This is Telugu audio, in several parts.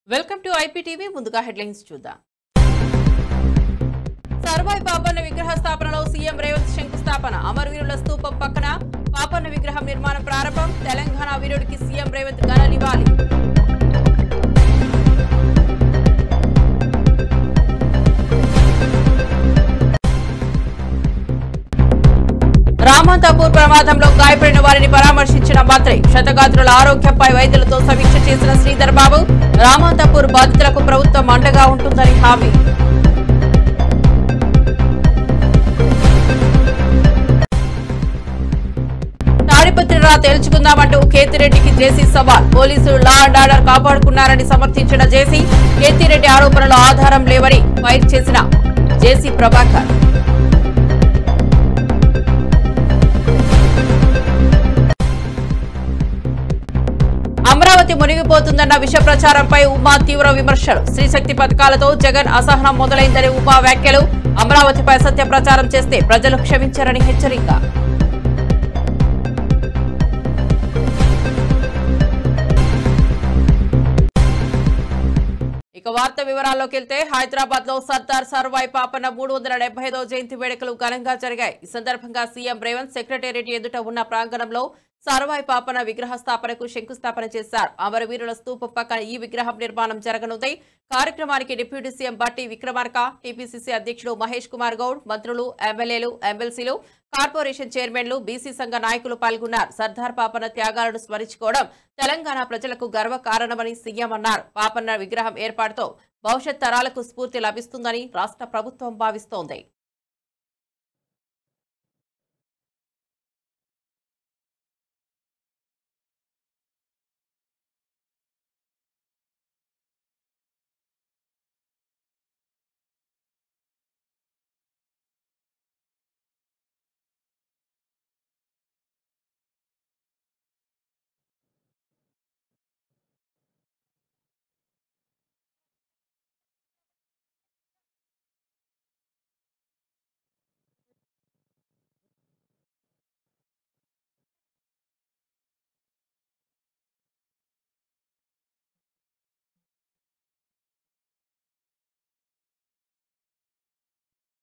Welcome to IPTV. ముందుగా హెడ్లైన్స్ చూద్దాం. సర్వాయి పాపన్న విగ్రహ స్థాపనలో సీఎం రేవంత్ శంకుస్థాపన. అమరవీరుల స్తూపం పక్కన పాపన్న విగ్రహం నిర్మాణం ప్రారంభం. తెలంగాణ వీరుడికి సీఎం రేవంత్ ఘన నివాళి. రామంతాపూర్ ప్రమాదంలో గాయపడిన వారిని పరామర్శించిన మంత్రి. క్షతగాత్రుల ఆరోగ్యంపై వైద్యులతో సమీక్ష చేసిన శ్రీధర్ బాబు. రామంతాపూర్ బాధితులకు ప్రభుత్వం అండగా ఉంటుందని హామీ. తాడిపత్రిరా తేల్చుకుందామంటూ కేతిరెడ్డికి జేసీ సవాల్. పోలీసులు లా అండ్ ఆర్డర్ కాపాడుకున్నారని సమర్థించిన జేసీ. కేతిరెడ్డి ఆరోపణలో ఆధారం లేవని ఫైర్ చేసిన జేసీ ప్రభాకర్. అమరావతి మునిగిపోతుందన్న విష ప్రచారంపై ఉమా తీవ్ర విమర్శలు. స్త్రీశక్తి పథకాలతో జగన్ అసహనం మొదలైందని ఉమా వ్యాఖ్యలు. అమరావతిపై సత్య ప్రచారం చేస్తే ప్రజలు క్షమించరని హెచ్చరిక. ఇక వార్త వివరాల్లోకి వెళ్తే హైదరాబాద్ లో సర్దార్ సర్వాయి పాపన్న 375వ జయంతి వేడుకలు ఘనంగా జరిగాయి. ఈ సందర్భంగా సీఎం రేవంత్ సెక్రటేరియట్ ఎదుట ఉన్న ప్రాంగణంలో సర్వాయి పాపన్న విగ్రహ స్థాపనకు శంకుస్థాపన చేశారు. అమరవీరుల స్తూపం పక్కన ఈ విగ్రహం నిర్మాణం జరగనుంది. కార్యక్రమానికి డిప్యూటీ సీఎం బట్టి విక్రమార్క, టీపీసీసీ అధ్యక్షుడు మహేష్ కుమార్ గౌడ్, మంత్రులు, ఎమ్మెల్యేలు, ఎమ్మెల్సీలు, కార్పొరేషన్ చైర్మన్లు, బీసీ సంఘ నాయకులు పాల్గొన్నారు. సర్దార్ పాపన్న త్యాగాలను స్మరించుకోవడం తెలంగాణ ప్రజలకు గర్వకారణమని సీఎం అన్నారు. పాపన్న విగ్రహం ఏర్పాటుతో భవిష్యత్ తరాలకు స్ఫూర్తి లభిస్తుందని రాష్ట్ర ప్రభుత్వం భావిస్తోంది.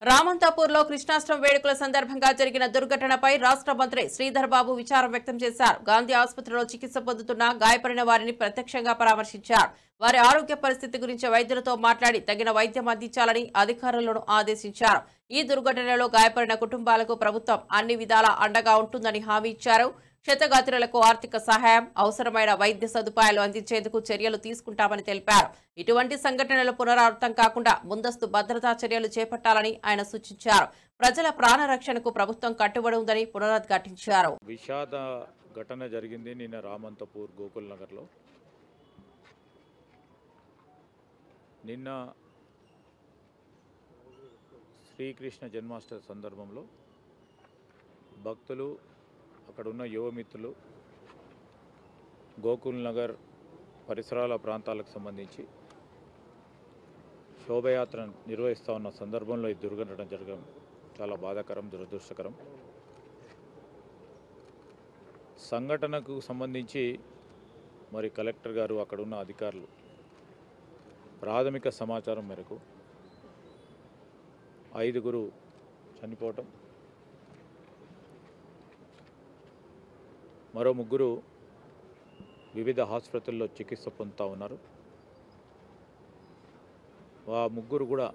రామంతాపూర్ లో కృష్ణాష్టమి వేడుకల సందర్భంగా జరిగిన దుర్ఘటనపై రాష్ట్ర మంత్రి శ్రీధర్ బాబు విచారం వ్యక్తం చేశారు. గాంధీ ఆసుపత్రిలో చికిత్స పొందుతున్న గాయపడిన వారిని ప్రత్యక్షంగా పరామర్శించారు. వారి ఆరోగ్య పరిస్థితి గురించి వైద్యులతో మాట్లాడి తగిన వైద్యం అందించాలని అధికారులను ఆదేశించారు. ఈ దుర్ఘటనలో గాయపడిన కుటుంబాలకు ప్రభుత్వం అన్ని విధాలా అండగా ఉంటుందని హామీ ఇచ్చారు. క్షతగాత్రులకు ఆర్థిక సహాయం, అవసరమైన వైద్య సదుపాయాలు అందించేందుకు చర్యలు తీసుకుంటామని తెలిపారు. ఇటువంటి సంఘటనలు పునరావృతం కాకుండా ముందస్తు భద్రతా చర్యలు చేపట్టాలని ఆయన సూచించారు. ప్రజల ప్రాణ రక్షణకు ప్రభుత్వం కట్టుబడి ఉందని పునరుద్ఘాటించారు. విషాద ఘటన జరిగింది నిన్న రామంతపూర్ గోకుల్ నగర్లో. నిన్న శ్రీకృష్ణ జన్మాష్టమి సందర్భంలో భక్తులు, అక్కడ ఉన్న యువమిత్రులు గోకుల్ నగర్ పరిసరాల ప్రాంతాలకు సంబంధించి శోభయాత్ర నిర్వహిస్తూ ఉన్న సందర్భంలో ఈ దుర్ఘటన జరగడం చాలా బాధాకరం, దురదృష్టకరం. సంఘటనకు సంబంధించి మరి కలెక్టర్ గారు, అక్కడ ఉన్న అధికారులు ప్రాథమిక సమాచారం మేరకు 5 చనిపోవటం, మరో 3 వివిధ హాస్పిటల్లో చికిత్స పొందుతూ ఉన్నారు. ఆ 3 కూడా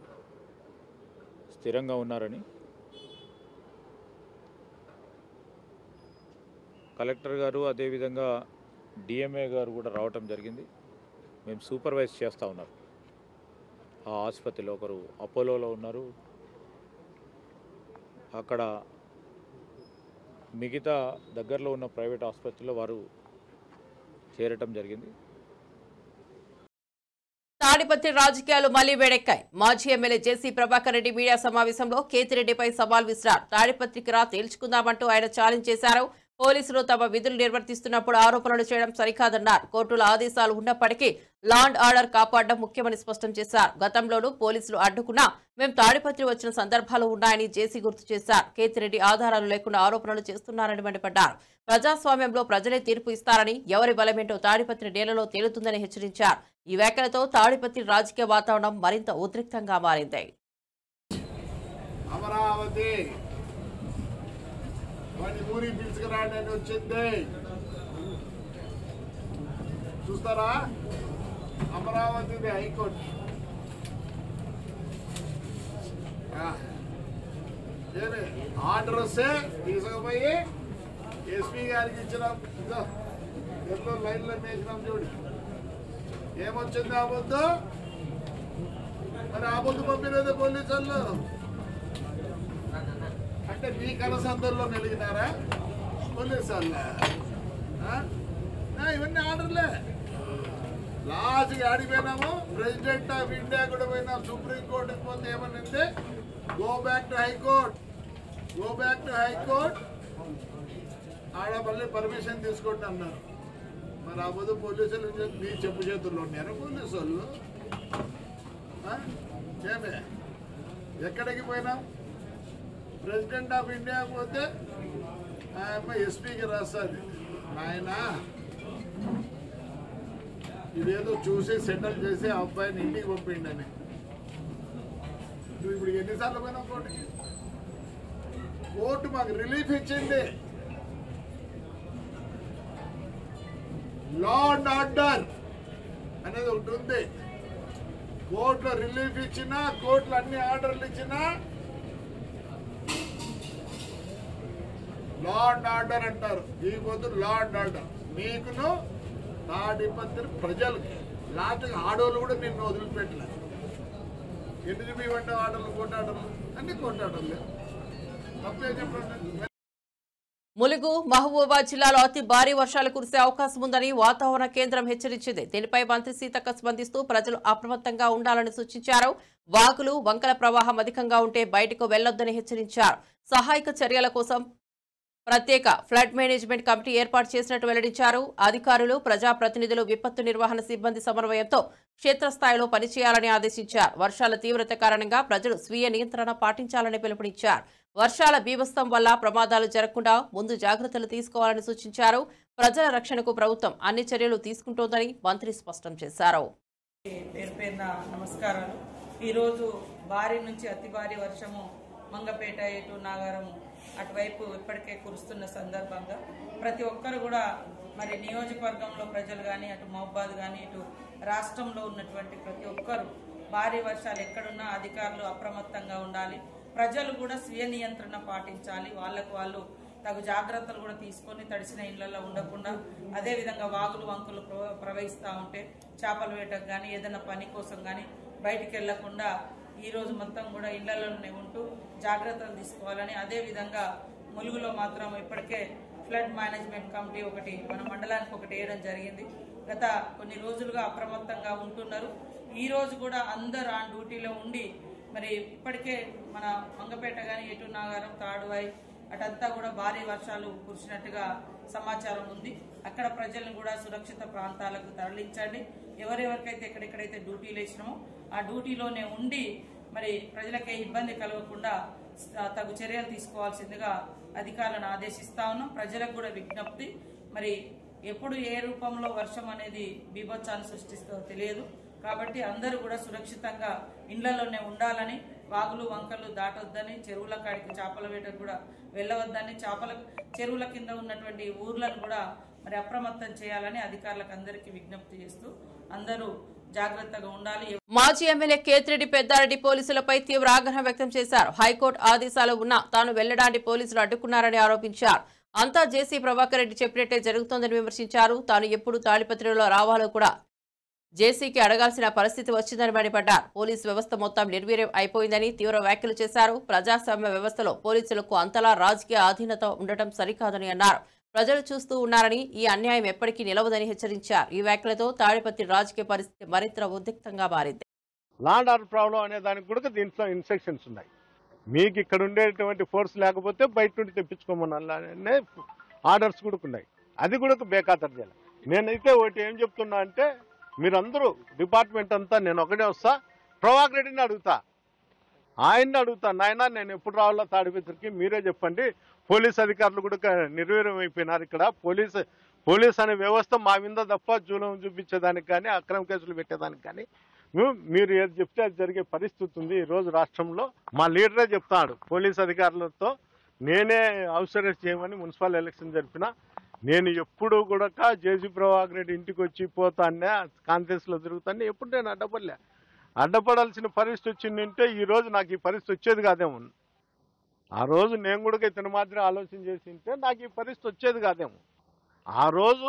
స్థిరంగా ఉన్నారని కలెక్టర్ గారు, అదేవిధంగా డిఎంఏ గారు కూడా రావటం జరిగింది. మేము సూపర్వైజ్ చేస్తూ ఉన్నారు. ఆ ఆసుపత్రిలో ఒకరు అపోలోలో ఉన్నారు, అక్కడ మిగతా దగ్గరలో ఉన్న ప్రైవేట్ ఆసుపత్రిలో వారు చేరటం జరిగింది. తాడిపత్రి రాజకీయాలు మళ్లీ వేడెక్కాయి. మాజీ ఎమ్మెల్యే జేసీ ప్రభాకర్ రెడ్డి మీడియా సమావేశంలో కేతిరెడ్డిపై సవాల్ విసిరారు. తాడిపత్రికి రా తేల్చుకుందామంటూ ఆయన ఛాలెంజ్ చేశారు. పోలీసులు తమ విధులు నిర్వర్తిస్తున్నప్పుడు ఆరోపణలు చేయడం సరికాదన్నారు. కోర్టుల ఆదేశాలు ఉన్నప్పటికీ లా అండ్ ఆర్డర్ కాపాడడం ముఖ్యమని స్పష్టం చేశారు. గతంలోనూ పోలీసులు అడ్డుకున్నా మేం తాడిపత్రి వచ్చిన సందర్భాలు ఉన్నాయని జేసీ గుర్తు చేశారు. కేతిరెడ్డి ఆధారాలు లేకుండా ఆరోపణలు చేస్తున్నారని మండిపడ్డారు. ప్రజాస్వామ్యంలో ప్రజలే తీర్పు ఇస్తారని, ఎవరి బలమేంటో తాడిపత్రి నేలలో తేలుతుందని హెచ్చరించారు. ఈ వ్యాఖ్యలతో తాడిపత్రి రాజకీయ వాతావరణం మరింత ఉద్రిక్తంగా మారింది. అమరావతి ఊరి పిలుచుకురాడని వచ్చింది చూస్తారా. అమరావతిది హైకోర్టు ఏమి ఆర్డర్ వస్తే తీసుకుపోయి ఎస్పీ గారికి ఇచ్చినాం. ఎల్లో లైన్లో వేసినాం చూడు. ఏమొచ్చింది ఆ పొద్దు? మరి ఆ పొద్దు పంపినదే పోలీసు వాళ్ళు. అంటే మీ కలసందర్లో మెలిగినారా పోలీసు వాళ్ళ? ఇవన్నీ ఆర్డర్లే. లాస్ట్కి ఆడిపోయినాము. ప్రెసిడెంట్ ఆఫ్ ఇండియా కూడా పోయినాం. సుప్రీంకోర్టుకి పోతే ఏమనింది? Go back to high court, go back to high court. ఆడ మళ్ళీ పర్మిషన్ తీసుకోండి అన్నారు. మరి ఆ పొద్దు పోలీసులు మీ చెప్పు చేతుల్లో ఉన్నారా పోలీసు వాళ్ళు? ఏమే ఎక్కడికి పోయినాం? ప్రెసిడెంట్ ఆఫ్ ఇండియా పోతే ఆయమ్మ ఎస్పీకి రాస్తుంది, నాయన ఇదేదో చూసి సెటిల్ చేసి ఆ అబ్బాయిని ఇంటికి పంపిండని. నువ్వు ఇప్పుడు ఎన్నిసార్లు పోయినావు కోర్టుకి? కోర్టు మాకు రిలీఫ్ ఇచ్చింది. లా అండ్ ఆర్డర్ అనేది ఒకటి ఉంది. కోర్టులో రిలీఫ్ ఇచ్చినా, కోర్టులో అన్ని ఆర్డర్లు ఇచ్చినా లా అండ్ ఆర్డర్ అంటారు. ఈ పొద్దు లా అండ్ ఆర్డర్ మీకును తాడిపత్రి ప్రజలకి. లాస్ట్కి ఆడోళ్ళు కూడా నిన్ను వదిలిపెట్టలేదు. ఎందుకు మీ వంట ఆర్డర్లు కొట్టాడలు అన్ని కొట్టాడలు తప్పే చెప్పండి. ములుగు, మహబూబాబాద్ జిల్లాలో అతి భారీ వర్షాలు కురిసే అవకాశం ఉందని వాతావరణ కేంద్రం హెచ్చరించింది. దీనిపై మంత్రి సీతక్క స్పందిస్తూ ప్రజలు అప్రమత్తంగా ఉండాలని సూచించారు. వాగులు, వంకల ప్రవాహం అధికంగా ఉంటే బయటకు వెళ్లొద్దని హెచ్చరించారు. సహాయక చర్యల కోసం ప్రత్యేక ఫ్లడ్ మేనేజ్మెంట్ కమిటీ ఏర్పాటు చేసినట్టు వెల్లడించారు. అధికారులు, ప్రజాప్రతినిధులు, విపత్తు నిర్వహణ సిబ్బంది సమన్వయంతో క్షేత్రస్థాయిలో పనిచేయాలని ఆదేశించారు. వర్షాల తీవ్రత కారణంగా ప్రజలు స్వీయ నియంత్రణ పాటించాలని పిలుపునిచ్చారు. వర్షాల బీభత్సం వల్ల ప్రమాదాలు జరగకుండా ముందు జాగ్రత్తలు తీసుకోవాలని సూచించారు. ప్రజల రక్షణకు ప్రభుత్వం అన్ని చర్యలు తీసుకుంటోందని మంత్రి స్పష్టం చేశారు. నమస్కారాలు. ఈరోజు భారీ నుంచి అతి భారీ వర్షము మంగపేట, ఏటూరు, నాగారం అటువైపు ఇప్పటికే కురుస్తున్న సందర్భంగా ప్రతి ఒక్కరు కూడా మరి నియోజకవర్గంలో ప్రజలు కానీ, అటు మహబూబాద్ కానీ, ఇటు రాష్ట్రంలో ఉన్నటువంటి ప్రతి ఒక్కరు భారీ వర్షాలు ఎక్కడున్నా అధికారులు అప్రమత్తంగా ఉండాలి. ప్రజలు కూడా స్వీయ నియంత్రణ పాటించాలి. వాళ్ళు తగు జాగ్రత్తలు కూడా తీసుకొని తడిసిన ఇళ్లలో ఉండకుండా, అదేవిధంగా వాగులు, వంకులు ప్రవహిస్తూ ఉంటే చేపల వేటకు కానీ, ఏదైనా పని కోసం కానీ బయటికి వెళ్లకుండా ఈరోజు మొత్తం కూడా ఇళ్లలోనే ఉంటూ జాగ్రత్తలు తీసుకోవాలని, అదేవిధంగా ములుగులో మాత్రం ఇప్పటికే ఫ్లడ్ మేనేజ్మెంట్ కమిటీ ఒకటి మన మండలానికి ఒకటి వేయడం జరిగింది. గత కొన్ని రోజులుగా అప్రమత్తంగా ఉంటున్నారు. ఈ రోజు కూడా అందరూ ఆన్ డ్యూటీలో ఉండి మరి ఇప్పటికే మన మంగపేట కానీ, ఏటూరు, నాగారం, తాడువాయి అటంతా కూడా భారీ వర్షాలు కురిసినట్టుగా సమాచారం ఉంది. అక్కడ ప్రజలను కూడా సురక్షిత ప్రాంతాలకు తరలించండి. ఎవరెవరికైతే ఎక్కడెక్కడైతే డ్యూటీలు వేసినామో ఆ డ్యూటీలోనే ఉండి మరి ప్రజలకే ఇబ్బంది కలగకుండా తగు చర్యలు తీసుకోవాల్సిందిగా అధికారులను ఆదేశిస్తా ఉన్నాం. ప్రజలకు కూడా విజ్ఞప్తి, మరి ఎప్పుడు ఏ రూపంలో వర్షం అనేది బీభత్సాన్ని సృష్టిస్తుందో తెలియదు కాబట్టి అందరూ కూడా సురక్షితంగా ఇండ్లలోనే ఉండాలని, వాగులు, వంకలు దాటొద్దని, చెరువుల కాడికి చేపల వేటకు కూడా వెళ్ళవద్దని, చెరువుల కింద ఉన్నటువంటి ఊర్లను కూడా మరి అప్రమత్తం చేయాలని అధికారులకు అందరికీ విజ్ఞప్తి చేస్తూ అందరూ జాగ్రత్తగా ఉండాలి. మాజీ ఎమ్మెల్యే కేతిరెడ్డి పెద్దారెడ్డి పోలీసులపై తీవ్ర ఆగ్రహం వ్యక్తం చేశారు. హైకోర్టు ఆదేశాలు ఉన్నా తాను వెళ్లడానికి పోలీసులు అడ్డుకున్నారని ఆరోపించారు. అంతా జేసీ ప్రభాకర్ రెడ్డి చెప్పినట్టే జరుగుతోందని విమర్శించారు. తాను ఎప్పుడు తాడిపత్రిలో రావాలో కూడా జేసీకి అడగాల్సిన పరిస్థితి వచ్చిందని మండిపడ్డారు. పోలీసు వ్యవస్థ మొత్తం నిర్వీర్యం అయిపోయిందని తీవ్ర వ్యాఖ్యలు చేశారు. ప్రజాస్వామ్య వ్యవస్థలో పోలీసులకు అంతలా రాజకీయ ఆధీనత ఉండటం సరికాదని అన్నారు. ప్రజలు చూస్తూ ఉన్నారని, ఈ అన్యాయం ఎప్పటికీ నిలవదని హెచ్చరించారు. ఈ వ్యాఖ్యలతో తాడిపత్రి రాజకీయ పరిస్థితి మరింత ఉద్రిక్తంగా మారింది. లా అండ్ ఆర్డర్ ప్రాబ్లం అనే దానికి కూడా దీంట్లో ఇన్స్ట్రక్షన్స్ ఉన్నాయి. మీకు ఇక్కడ ఉండేటువంటి ఫోర్స్ లేకపోతే బయట నుండి తెప్పించుకోమని ఆర్డర్స్ కూడా ఉన్నాయి, అది కూడా బేఖాతరు చేయాలి. నేనైతే ఒకటి ఏం చెప్తున్నా అంటే, మీరందరూ డిపార్ట్మెంట్ అంతా నేను ఒకటే వస్తా, ప్రభాకర్ రెడ్డిని అడుగుతా, ఆయన్ని అడుగుతా, నాయన నేను ఎప్పుడు రావాలో తాడిపత్రికి మీరే చెప్పండి. పోలీస్ అధికారులు కూడా నిర్వీర్యం అయిపోయినారు. ఇక్కడ పోలీస్ అనే వ్యవస్థ మా మీద తప్ప జూలం చూపించేదానికి కానీ అక్రమ కేసులు పెట్టేదానికి కానీ మీరు ఏది చెప్తే అది జరిగే పరిస్థితి ఉంది ఈరోజు రాష్ట్రంలో. మా లీడరే చెప్తాడు, పోలీస్ అధికారులతో నేనే అవసరం చేయమని మున్సిపల్ ఎలక్షన్ జరిపిన. నేను ఎప్పుడు కూడా జేసీ ప్రభాకర్ రెడ్డి ఇంటికి వచ్చి పోతానే, కాన్ఫరెన్స్లో తిరుగుతానే, ఎప్పుడు నేను అడ్డపడాల్సిన పరిస్థితి వచ్చిందంటే ఈరోజు నాకు ఈ పరిస్థితి వచ్చేది కాదేమో. ఆ రోజు నేను కూడా ఇతని మాత్రం ఆలోచన చేసి ఉంటే నాకు ఈ పరిస్థితి వచ్చేది కాదేమో. ఆ రోజు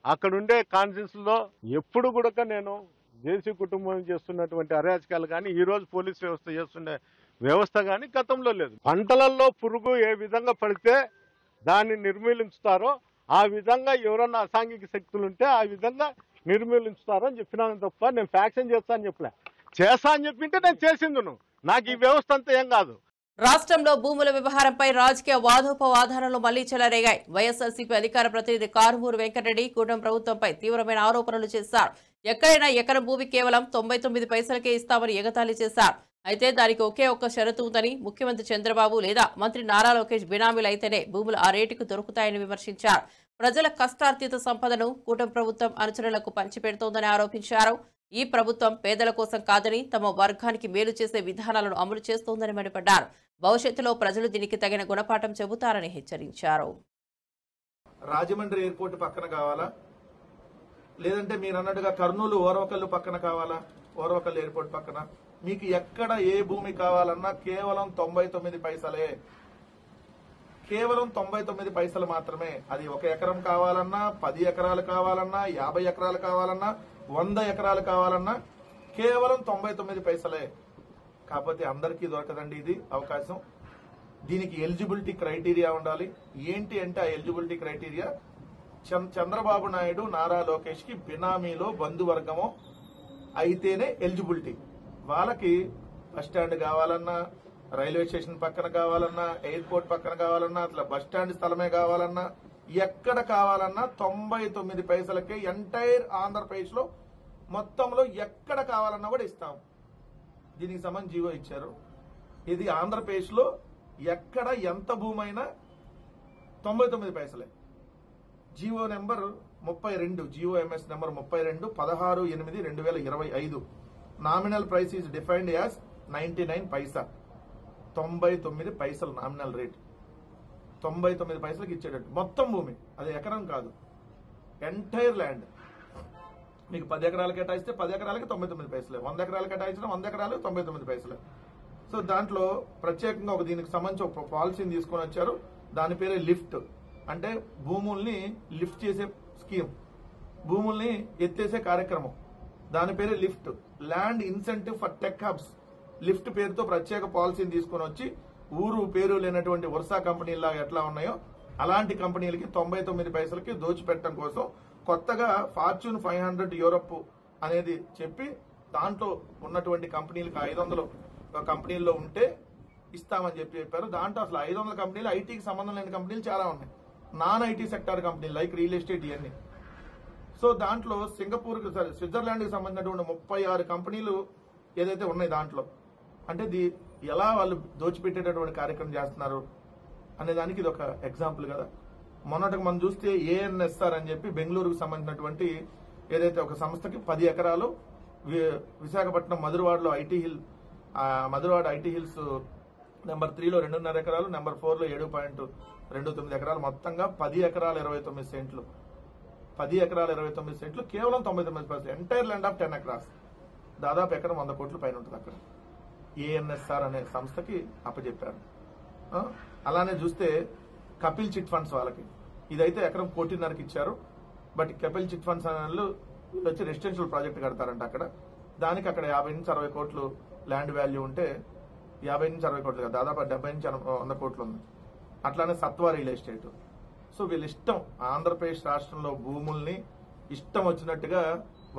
అక్కడుండే కాన్ఫరెన్స్లో ఎప్పుడు కూడా నేను జేసీ కుటుంబం చేస్తున్నటువంటి అరాచకాలు కానీ ఈ రోజు పోలీస్ వ్యవస్థ చేస్తున్న వ్యవస్థ కానీ గతంలో లేదు. పంటలలో పురుగు ఏ విధంగా పడితే దాన్ని నిర్మూలించుతారో ఆ విధంగా ఎవరన్నా అసాంఘిక శక్తులు ఉంటే ఆ విధంగా నిర్మూలించుతారో అని చెప్పినాను తప్ప నేను ఫ్యాక్షన్ చేస్తా అని చెప్పలే. చేస్తా అని చెప్పింటే నేను చేసిందును, నాకు ఈ వ్యవస్థ అంతా ఏం కాదు. రాష్ట్రంలో భూముల వ్యవహారంపై రాజకీయ వాదోపవాదనలు మళ్లీ చెలరేగాయి. వైఎస్ఆర్సీపీ అధికార ప్రతినిధి కారుమూరు వెంకటరెడ్డి కూటమి ప్రభుత్వంపై తీవ్రమైన ఆరోపణలు చేశారు. ఎక్కడైనా ఎకరం భూమి కేవలం 99 పైసలకే ఇస్తామని ఎగతాళి చేశారు. అయితే దానికి ఒకే ఒక్క షరతు ఉందని, ముఖ్యమంత్రి చంద్రబాబు లేదా మంత్రి నారా లోకేష్ బినామీలు అయితేనే భూములు ఆ రేటుకు దొరుకుతాయని విమర్శించారు. ప్రజల కష్టార్జిత సంపదను కూటమి ప్రభుత్వం అనుచరులకు పంచిపెడుతోందని ఆరోపించారు. ఈ ప్రభుత్వం పేదల కోసం కాదని తమ వర్గానికి మేలు చేసే విధానాలను అమలు చేస్తోందని మండిపడ్డారు. భవిష్యత్తులో ప్రజలు దీనికి తగిన గుణపాఠం చెబుతారని హెచ్చరించారు. రాజమండ్రి ఎయిర్పోర్ట్ పక్కన కావాలా, లేదంటే మీరు అన్నట్టుగా కర్నూలు ఓరవకల్లు పక్కన కావాలా, ఓరవకల్లు ఎయిర్పోర్ట్ పక్కన, మీకు ఎక్కడ ఏ భూమి కావాలన్నా కేవలం 99 పైసలే, కేవలం 99 పైసలు మాత్రమే. అది 1 ఎకరం కావాలన్నా, 10 ఎకరాలు కావాలన్నా, 50 ఎకరాలు కావాలన్నా, 100 ఎకరాలు కావాలన్నా కేవలం 99 పైసలే. కాకపోతే అందరికీ దొరకదండి ఇది అవకాశం. దీనికి ఎలిజిబిలిటీ క్రైటీరియా ఉండాలి. ఏంటి అంటే ఆ ఎలిజిబిలిటీ క్రైటీరియా చంద్రబాబు నాయుడు, నారా లోకేష్ కి బినామీలో బంధువర్గమో అయితేనే ఎలిజిబిలిటీ. వాళ్ళకి బస్టాండ్ కావాలన్నా, రైల్వే స్టేషన్ పక్కన కావాలన్నా, ఎయిర్పోర్ట్ పక్కన కావాలన్నా, అట్లా బస్టాండ్ స్థలమే కావాలన్నా, ఎక్కడ కావాలన్నా 99 పైసలకే ఎంటైర్ ఆంధ్రప్రదేశ్ లో మొత్తంలో ఎక్కడ కావాలన్నా కూడా ఇస్తాం. దీనికి సంబంధించి జీవో ఇచ్చారు. ఇది ఆంధ్రప్రదేశ్ లో ఎక్కడ ఎంత భూమైనా 99 పైసలే. GO number 32, GO MS number 32 16/8/2025. Nominal price is defined as 99 పైసా. 99 పైసలు నామినల్ రేట్. 99 పైసలకు ఇచ్చేటట్టు మొత్తం భూమి, అది ఎకరం కాదు, ఎంటైర్ ల్యాండ్. మీకు 10 ఎకరాలు కేటాయిస్తే 10 ఎకరాలకి 99 పైసలే, 100 ఎకరాలు కేటాయించిన 100 ఎకరాలు 99 పైసలే. సో దాంట్లో ప్రత్యేకంగా ఒక దీనికి సంబంధించి ఒక పాలసీని తీసుకొని వచ్చారు. దాని పేరే లిఫ్ట్, అంటే భూముల్ని లిఫ్ట్ చేసే స్కీమ్, భూముల్ని ఎత్తేసే కార్యక్రమం. దాని పేరే lift, land incentive for tech hubs. Lift పేరుతో ప్రత్యేక పాలసీని తీసుకొని వచ్చి ఊరు పేరు లేనటువంటి వరుస కంపెనీలాగా ఎట్లా ఉన్నాయో అలాంటి కంపెనీలకి 99 పైసలకి దోచిపెట్టడం కోసం కొత్తగా ఫార్చ్యూన్ 500 యూరప్ అనేది చెప్పి దాంట్లో ఉన్నటువంటి కంపెనీలకు 500 కంపెనీల్లో ఉంటే ఇస్తామని చెప్పారు. దాంట్లో అసలు 500 కంపెనీలు ఐటీకి సంబంధం లేని కంపెనీలు చాలా ఉన్నాయి, నాన్ ఐటీ సెక్టార్ కంపెనీలు లైక్ రియల్ ఎస్టేట్ ఇవన్నీ. సో దాంట్లో సింగపూర్, స్విట్జర్లాండ్ కి సంబంధించినటువంటి 36 కంపెనీలు ఏదైతే ఉన్నాయి దాంట్లో, అంటే ఎలా వాళ్ళు దోచిపెట్టేటటువంటి కార్యక్రమం చేస్తున్నారు అనే దానికి ఇది ఒక ఎగ్జాంపుల్ కదా. మొన్నటికి మనం చూస్తే ఏఎన్ఎస్ఆర్ అని చెప్పి బెంగళూరుకు సంబంధించినటువంటి ఏదైతే ఒక సంస్థకి 10 ఎకరాలు విశాఖపట్నం మధురవాడలో మధురవాడ ఐటీ హిల్స్ నెంబర్ 3లో 2.5 ఎకరాలు, నెంబర్ 4లో 7.29 ఎకరాలు, మొత్తంగా 10 ఎకరాల 29 సెంట్లు. 10 ఎకరాల 29 సెంట్లు కేవలం 99%. ఎంటైర్ ల్యాండ్ ఆఫ్ 10 ఎకరాస్, దాదాపు ఎకరం 100 కోట్ల పైన ఉంటుంది. అక్కడ ఏఎన్ఎస్ఆర్ అనే సంస్థకి అప్పచెప్పారు. అలానే చూస్తే కపిల్ చిట్ ఫండ్స్ వాళ్ళకి ఇదైతే ఎకరం 1.5 ఇచ్చారు. బట్ కపిల్ చిట్ ఫండ్స్ అనే వచ్చి రెసిడెన్షియల్ ప్రాజెక్ట్ కడతారంట అక్కడ. దానికి అక్కడ 50 నుంచి 60 కోట్లు ల్యాండ్ వాల్యూ ఉంటే 50 నుంచి 60 కోట్లు కాదు, దాదాపు 70 నుంచి 100 కోట్లు ఉంది. అట్లానే సత్వా రియల్ ఎస్టేట్. సో వీళ్ళ ఇష్టం ఆంధ్రప్రదేశ్ రాష్ట్రంలో భూముల్ని ఇష్టం వచ్చినట్టుగా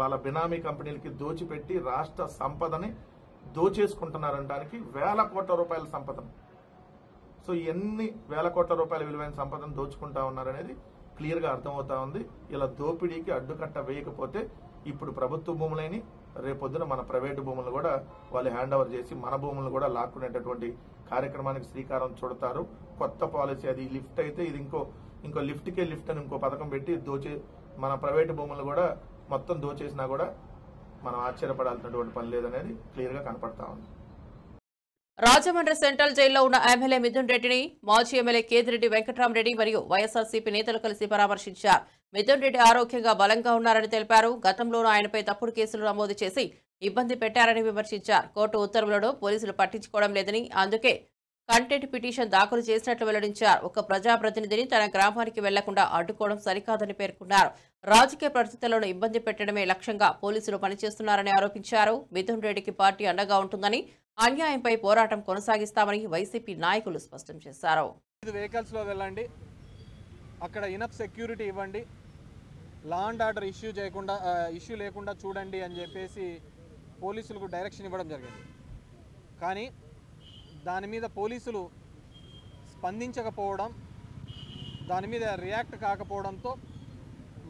వాళ్ళ బినామీ కంపెనీలకి దోచిపెట్టి రాష్ట్ర సంపదని దోచేసుకుంటున్నారనడానికి వేల కోట్ల రూపాయల సంపదను. సో ఎన్ని వేల కోట్ల రూపాయల విలువైన సంపదను దోచుకుంటా ఉన్నారనేది క్లియర్గా అర్థమవుతా ఉంది. ఇలా దోపిడీకి అడ్డుకట్ట వేయకపోతే ఇప్పుడు ప్రభుత్వ భూములని రేపొద్దున మన ప్రైవేటు భూములను కూడా వాళ్ళు హ్యాండ్ ఓవర్ చేసి మన భూములను కూడా లాక్కునేటటువంటి కార్యక్రమానికి శ్రీకారం చుడతారు. కొత్త పాలసీ అది. లిఫ్ట్ అయితే ఇది ఇంకో లిఫ్ట్కే లిఫ్ట్ అని ఇంకో పథకం పెట్టి మన ప్రైవేటు భూములను కూడా మొత్తం దోచేసినా కూడా మనం ఆశ్చర్యపడాల్సినటువంటి పని లేదనేది క్లియర్ గా కనపడతా ఉంది. రాజమండ్రి సెంట్రల్ జైల్లో ఉన్న ఎమ్మెల్యే మిథున్ రెడ్డిని మాజీ ఎమ్మెల్యే కేతిరెడ్డి వెంకట్రామరెడ్డి మరియు వైఎస్ఆర్సీపీ నేతలు కలిసి పరామర్శించారు. మిథున్ రెడ్డి ఆరోగ్యంగా బలంగా ఉన్నారని తెలిపారు. గతంలోనూ ఆయనపై తప్పుడు కేసులు నమోదు చేసి ఇబ్బంది పెట్టారని విమర్శించారు. కోర్టు ఉత్తర్వులను పోలీసులు పట్టించుకోవడం లేదని, అందుకే కంటెంట్ పిటిషన్ దాఖలు చేసినట్లు వెల్లడించారు. ఒక ప్రజాప్రతినిధిని తన గ్రామానికి వెళ్లకుండా అడ్డుకోవడం సరికాదని పేర్కొన్నారు. రాజకీయ పరిస్థితులను ఇబ్బంది పెట్టడమే లక్ష్యంగా పోలీసులు పనిచేస్తున్నారని ఆరోపించారు. మిథున్ రెడ్డికి పార్టీ అండగా ఉంటుందని, అన్యాయంపై పోరాటం కొనసాగిస్తామని వైసీపీ నాయకులు స్పష్టం చేశారు. వెహికల్స్ లో వెళ్ళండి, అక్కడ ఇనఫ్ సెక్యూరిటీ ఇవ్వండి, లా అండ్ ఆర్డర్ ఇష్యూ లేకుండా చూడండి అని చెప్పేసి పోలీసులకు డైరెక్షన్ ఇవ్వడం జరిగింది. కానీ దాని మీద పోలీసులు స్పందించకపోవడం, దాని మీద రియాక్ట్ కాకపోవడంతో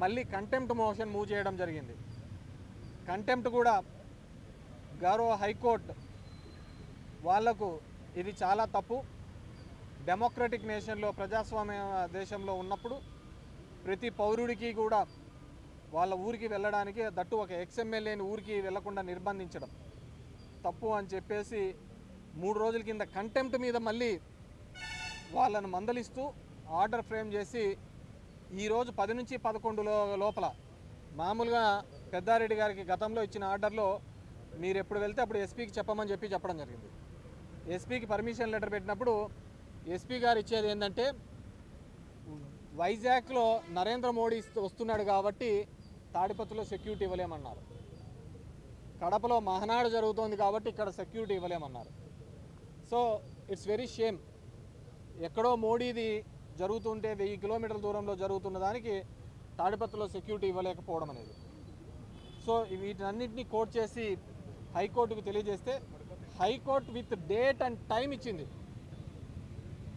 మళ్ళీ కంటెంప్ట్ మోషన్ మూవ్ చేయడం జరిగింది. కంటెంప్ట్ కూడా గౌరవ హైకోర్టు వాళ్లకు ఇది చాలా తప్పు, డెమోక్రటిక్ నేషన్లో ప్రజాస్వామ్య దేశంలో ఉన్నప్పుడు ప్రతి పౌరుడికి కూడా వాళ్ళ ఊరికి వెళ్ళడానికి, దట్టు ఒక ఎక్స్ఎమ్మెల్యేని ఊరికి వెళ్లకుండా నిర్బంధించడం తప్పు అని చెప్పేసి 3 రోజుల కింద కంటెంప్ట్ మీద మళ్ళీ వాళ్ళను మందలిస్తూ ఆర్డర్ ఫ్రేమ్ చేసి ఈరోజు 10 నుంచి 11 లోపల మామూలుగా పెద్దారెడ్డి గారికి గతంలో ఇచ్చిన ఆర్డర్లో మీరు ఎప్పుడు వెళ్తే అప్పుడు ఎస్పీకి చెప్పమని చెప్పడం జరిగింది. ఎస్పీకి పర్మిషన్ లెటర్ పెట్టినప్పుడు ఎస్పీ గారు ఇచ్చేది ఏంటంటే, వైజాగ్లో నరేంద్ర మోడీ వస్తున్నాడు కాబట్టి తాడిపత్రిలో సెక్యూరిటీ ఇవ్వలేమన్నారు, కడపలో మహనాడు జరుగుతోంది కాబట్టి ఇక్కడ సెక్యూరిటీ ఇవ్వలేమన్నారు. So it's very shame. ఎక్కడో మోడీది జరుగుతుంటే 1000 కిలోమీటర్ల దూరంలో జరుగుతున్న దానికి తాడిపత్రిలో సెక్యూరిటీ ఇవ్వలేకపోవడం అనేది. సో వీటన్నిటిని కోర్టు చేసి హైకోర్టుకు తెలియజేస్తే high court with date and time ఇచ్చింది.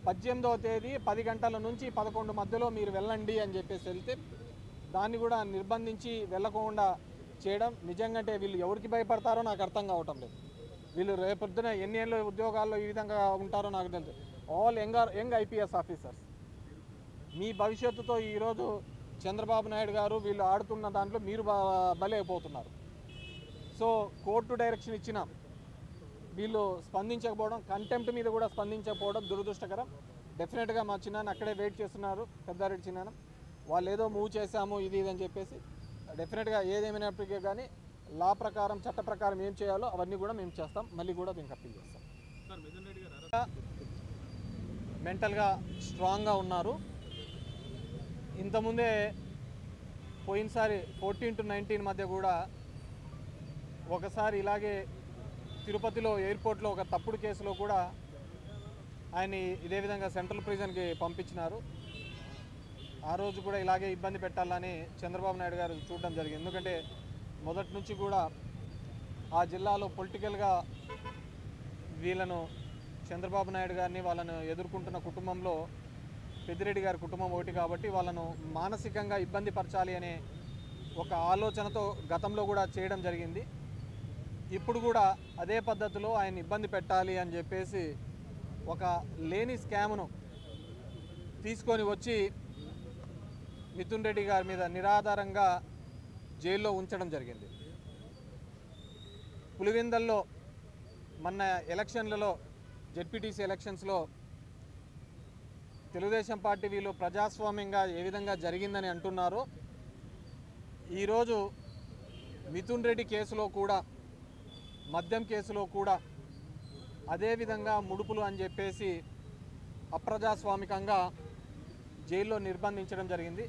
18వ తేదీ 10 గంటల నుంచి 11 మధ్యలో మీరు వెళ్ళండి అని చెప్పేసి వెళ్తే దాన్ని కూడా నిర్బంధించి వెళ్ళకుండా చేయడం నిజంగా వీళ్ళు ఎవరికి భయపడతారో నాకు అర్థం కావటం లేదు. వీళ్ళు రేపొద్దున ఎన్ని ఏళ్ళ ఉద్యోగాల్లో ఈ విధంగా ఉంటారో నాకు తెలుసు. All young IPS officers. మీ భవిష్యత్తుతో ఈరోజు చంద్రబాబు నాయుడు గారు వీళ్ళు ఆడుతున్న దాంట్లో మీరు బలైపోతున్నారు. సో కోర్టు డైరెక్షన్ ఇచ్చిన వీళ్ళు స్పందించకపోవడం, కంటెంప్ట్ మీద కూడా స్పందించకపోవడం దురదృష్టకరం. డెఫినెట్గా మా చిన్నాన్న అక్కడే వెయిట్ చేస్తున్నారు, పెద్దారెడ్డి చిన్నాన్న. వాళ్ళు ఏదో మూవ్ చేశాము ఇది అని చెప్పేసి డెఫినెట్గా ఏదేమైనప్పటికీ కానీ లా ప్రకారం చట్ట ప్రకారం ఏం చేయాలో అవన్నీ కూడా మేము చేస్తాం. మళ్ళీ కూడా దీనికి అప్పీల్ చేస్తాం. మెంటల్గా స్ట్రాంగ్గా ఉన్నారు. ఇంతకుముందే పోయినసారి 14 to 19 మధ్య కూడా ఒకసారి ఇలాగే తిరుపతిలో ఎయిర్పోర్ట్లో ఒక తప్పుడు కేసులో కూడా ఆయన ఇదే విధంగా సెంట్రల్ ప్రిజన్కి పంపించినారు. ఆ రోజు కూడా ఇలాగే ఇబ్బంది పెట్టాలని చంద్రబాబు నాయుడు గారు చూడడం జరిగింది. ఎందుకంటే మొదటి నుంచి కూడా ఆ జిల్లాలో పొలిటికల్గా వీళ్ళను చంద్రబాబు నాయుడు గారిని వాళ్ళను ఎదుర్కొంటున్న కుటుంబంలో పెద్దిరెడ్డి గారి కుటుంబం ఒకటి కాబట్టి వాళ్ళను మానసికంగా ఇబ్బంది పరచాలి అనే ఒక ఆలోచనతో గతంలో కూడా చేయడం జరిగింది. ఇప్పుడు కూడా అదే పద్ధతిలో ఆయన ఇబ్బంది పెట్టాలి అని చెప్పేసి ఒక లేని స్కామ్ను తీసుకొని వచ్చి మిథున్ రెడ్డి గారి మీద నిరాధారంగా జైల్లో ఉంచడం జరిగింది. పులివెందల్లో మొన్న ఎలక్షన్లలో జెడ్పీటీసీ ఎలక్షన్స్లో తెలుగుదేశం పార్టీ వీళ్ళు ప్రజాస్వామ్యంగా ఏ విధంగా జరిగిందని అంటున్నారో ఈరోజు మిథున్ రెడ్డి కేసులో కూడా, మద్యం కేసులో కూడా అదేవిధంగా ముడుపులు అని చెప్పేసి అప్రజాస్వామికంగా జైల్లో నిర్బంధించడం జరిగింది.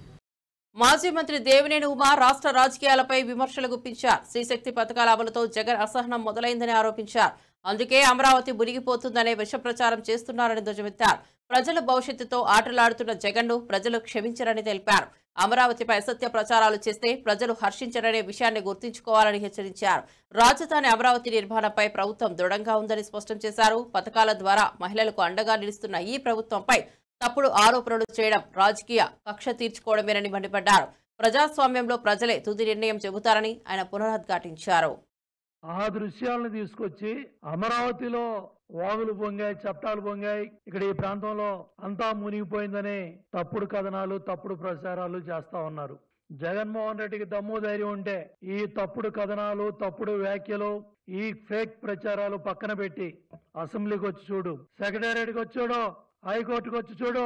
మాజీ మంత్రి దేవినేని ఉమా రాష్ట్ర రాజకీయాలపై విమర్శలు గుప్పించారు. శ్రీశక్తి పథకాల అమలుతో జగన్ అసహనం మొదలైందని ఆరోపించారు. అందుకే అమరావతి మునిగిపోతుందనే విష ప్రచారం చేస్తున్నారని ధ్వజమెత్తారు. ప్రజల భవిష్యత్తుతో ఆటలాడుతున్న జగన్ను ప్రజలు క్షమించరని తెలిపారు. అమరావతిపై అసత్య ప్రచారాలు చేస్తే ప్రజలు హర్షించరనే విషయాన్ని గుర్తుంచుకోవాలని హెచ్చరించారు. రాజధాని అమరావతి నిర్మాణంపై ప్రభుత్వం దృఢంగా ఉందని స్పష్టం చేశారు. పథకాల ద్వారా మహిళలకు అండగా నిలుస్తున్న ఈ ప్రభుత్వంపై తప్పుడు ఆరోపణలు చేయడం రాజకీయ కక్ష తీర్చుకోవడమేనని మండిపడ్డారు. ప్రజాస్వామ్యంలో ప్రజలే తుది నిర్ణయం చెబుతారని ఆయన పునరుద్ఘాటించారు. ఆ దృశ్యాలను తీసుకొచ్చి అమరావతిలో వాగులు పొంగాయి, చట్టాలు పొంగాయి, ఇక్కడ ఈ ప్రాంతంలో అంతా మునిగిపోయిందని తప్పుడు కథనాలు, తప్పుడు ప్రచారాలు చేస్తా ఉన్నారు. జగన్మోహన్ రెడ్డికి దమ్ము ధైర్యం ఉంటే ఈ తప్పుడు కథనాలు, తప్పుడు వ్యాఖ్యలు, ఈ ఫేక్ ప్రచారాలు పక్కన పెట్టి అసెంబ్లీకి వచ్చి చూడు, సెక్రటేరియట్కి వచ్చి చూడు, హైకోర్టుకు వచ్చి చూడు,